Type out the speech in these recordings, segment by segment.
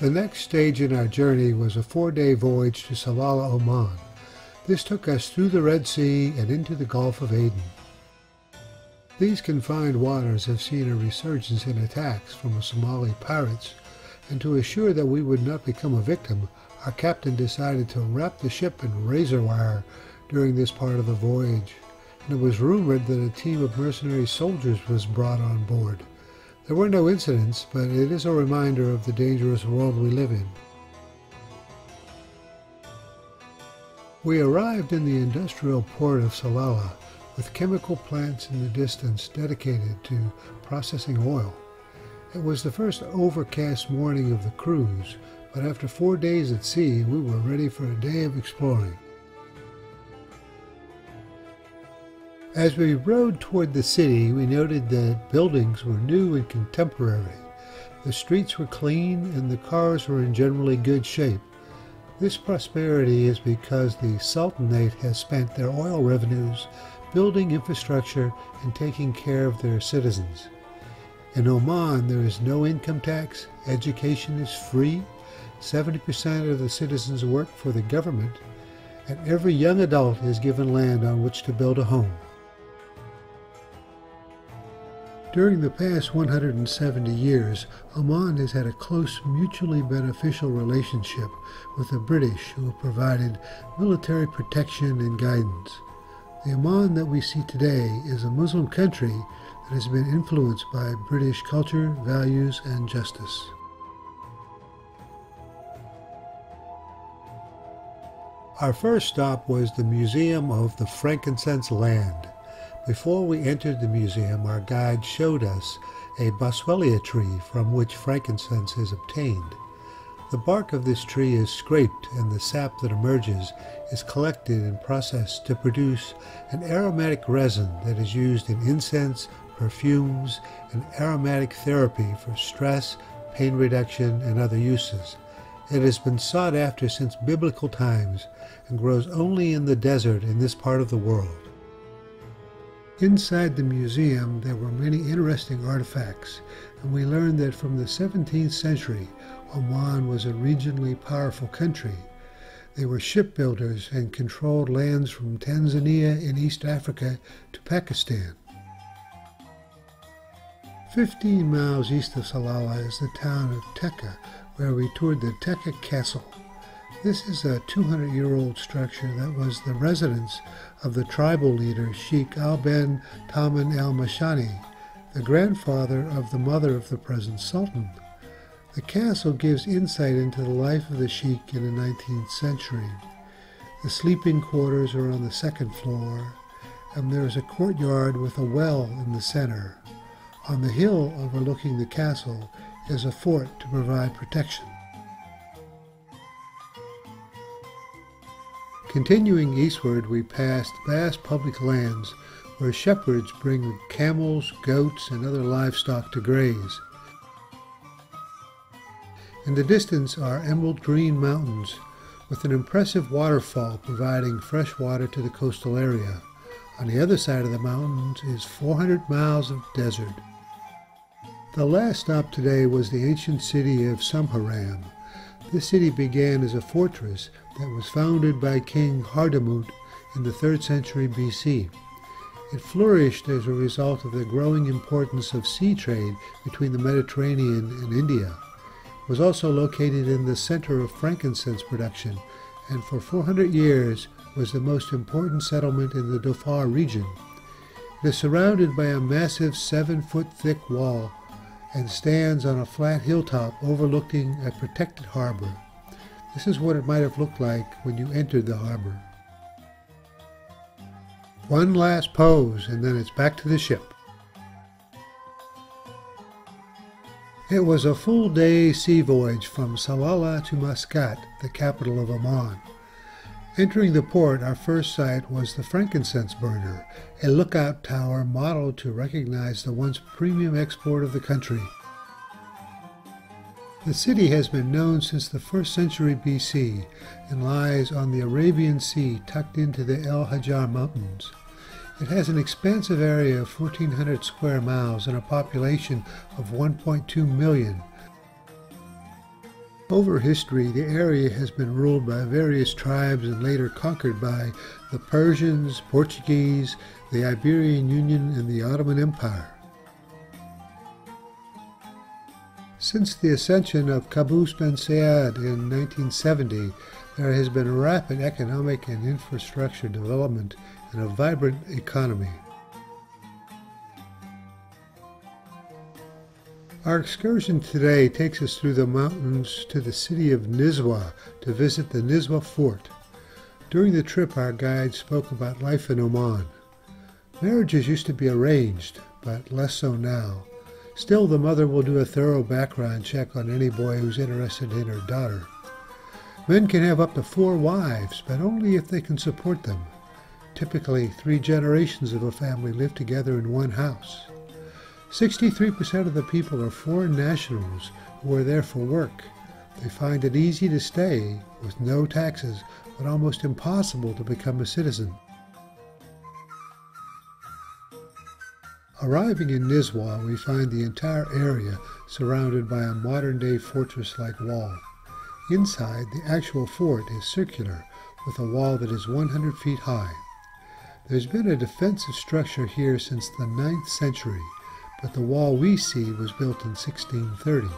The next stage in our journey was a 4-day voyage to Salalah, Oman. This took us through the Red Sea and into the Gulf of Aden. These confined waters have seen a resurgence in attacks from Somali pirates, and to assure that we would not become a victim, our captain decided to wrap the ship in razor wire during this part of the voyage, and it was rumored that a team of mercenary soldiers was brought on board. There were no incidents, but it is a reminder of the dangerous world we live in. We arrived in the industrial port of Salalah, with chemical plants in the distance dedicated to processing oil. It was the first overcast morning of the cruise, but after 4 days at sea, we were ready for a day of exploring. As we rode toward the city, we noted that buildings were new and contemporary. The streets were clean and the cars were in generally good shape. This prosperity is because the Sultanate has spent their oil revenues building infrastructure and taking care of their citizens. In Oman, there is no income tax, education is free, 70% of the citizens work for the government, and every young adult is given land on which to build a home. During the past 170 years, Oman has had a close, mutually beneficial relationship with the British, who have provided military protection and guidance. The Oman that we see today is a Muslim country that has been influenced by British culture, values, and justice. Our first stop was the Museum of the Frankincense Land. Before we entered the museum, our guide showed us a boswellia tree from which frankincense is obtained. The bark of this tree is scraped and the sap that emerges is collected and processed to produce an aromatic resin that is used in incense, perfumes, and aromatic therapy for stress, pain reduction, and other uses. It has been sought after since biblical times and grows only in the desert in this part of the world. Inside the museum there were many interesting artifacts, and we learned that from the 17th century, Oman was a regionally powerful country. They were shipbuilders and controlled lands from Tanzania in East Africa to Pakistan. 15 miles east of Salalah is the town of Tekka, where we toured the Tekka Castle. This is a 200-year-old structure that was the residence of the tribal leader Sheikh al-Ben Taman al-Mashani, the grandfather of the mother of the present Sultan. The castle gives insight into the life of the Sheikh in the 19th century. The sleeping quarters are on the second floor, and there is a courtyard with a well in the center. On the hill overlooking the castle is a fort to provide protection. Continuing eastward, we passed vast public lands where shepherds bring camels, goats, and other livestock to graze. In the distance are emerald green mountains with an impressive waterfall providing fresh water to the coastal area. On the other side of the mountains is 400 miles of desert. The last stop today was the ancient city of Samharam. This city began as a fortress that was founded by King Hardamut in the 3rd century BC. It flourished as a result of the growing importance of sea trade between the Mediterranean and India. It was also located in the center of frankincense production, and for 400 years was the most important settlement in the Dhofar region. It is surrounded by a massive 7-foot thick wall and stands on a flat hilltop overlooking a protected harbor. This is what it might have looked like when you entered the harbor. One last pose, and then it's back to the ship. It was a full-day sea voyage from Salalah to Muscat, the capital of Oman. Entering the port, our first sight was the frankincense burner, a lookout tower modeled to recognize the once premium export of the country. The city has been known since the 1st century BC and lies on the Arabian Sea tucked into the El Hajar Mountains. It has an expansive area of 1,400 square miles and a population of 1.2 million. Over history, the area has been ruled by various tribes and later conquered by the Persians, Portuguese, the Iberian Union, and the Ottoman Empire. Since the ascension of Qaboos bin Said in 1970, there has been rapid economic and infrastructure development and a vibrant economy. Our excursion today takes us through the mountains to the city of Nizwa to visit the Nizwa fort. During the trip, our guide spoke about life in Oman. Marriages used to be arranged, but less so now. Still, the mother will do a thorough background check on any boy who's interested in her daughter. Men can have up to 4 wives, but only if they can support them. Typically, 3 generations of a family live together in one house. 63% of the people are foreign nationals who are there for work. They find it easy to stay with no taxes, but almost impossible to become a citizen. Arriving in Nizwa, we find the entire area surrounded by a modern-day fortress-like wall. Inside, the actual fort is circular, with a wall that is 100 feet high. There's been a defensive structure here since the 9th century, but the wall we see was built in 1630.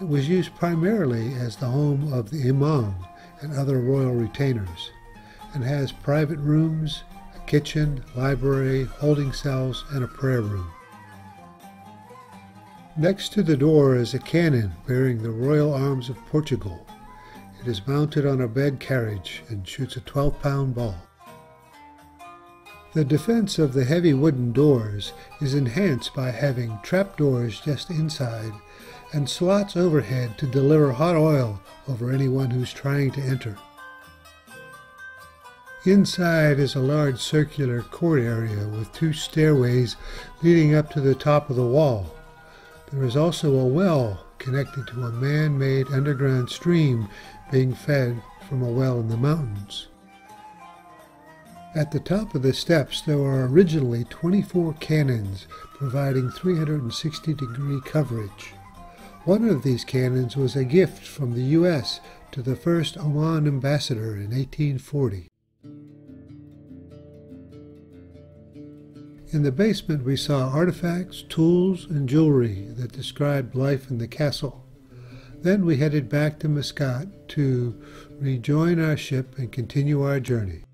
It was used primarily as the home of the imam and other royal retainers, and has private rooms, a kitchen, library, holding cells, and a prayer room. Next to the door is a cannon bearing the royal arms of Portugal. It is mounted on a bed carriage and shoots a 12-pound ball. The defense of the heavy wooden doors is enhanced by having trapdoors just inside and slots overhead to deliver hot oil over anyone who's trying to enter. Inside is a large circular court area with 2 stairways leading up to the top of the wall. There is also a well connected to a man-made underground stream being fed from a well in the mountains. At the top of the steps there were originally 24 cannons providing 360-degree coverage. One of these cannons was a gift from the U.S. to the first Oman ambassador in 1840. In the basement we saw artifacts, tools, and jewelry that described life in the castle. Then we headed back to Muscat to rejoin our ship and continue our journey.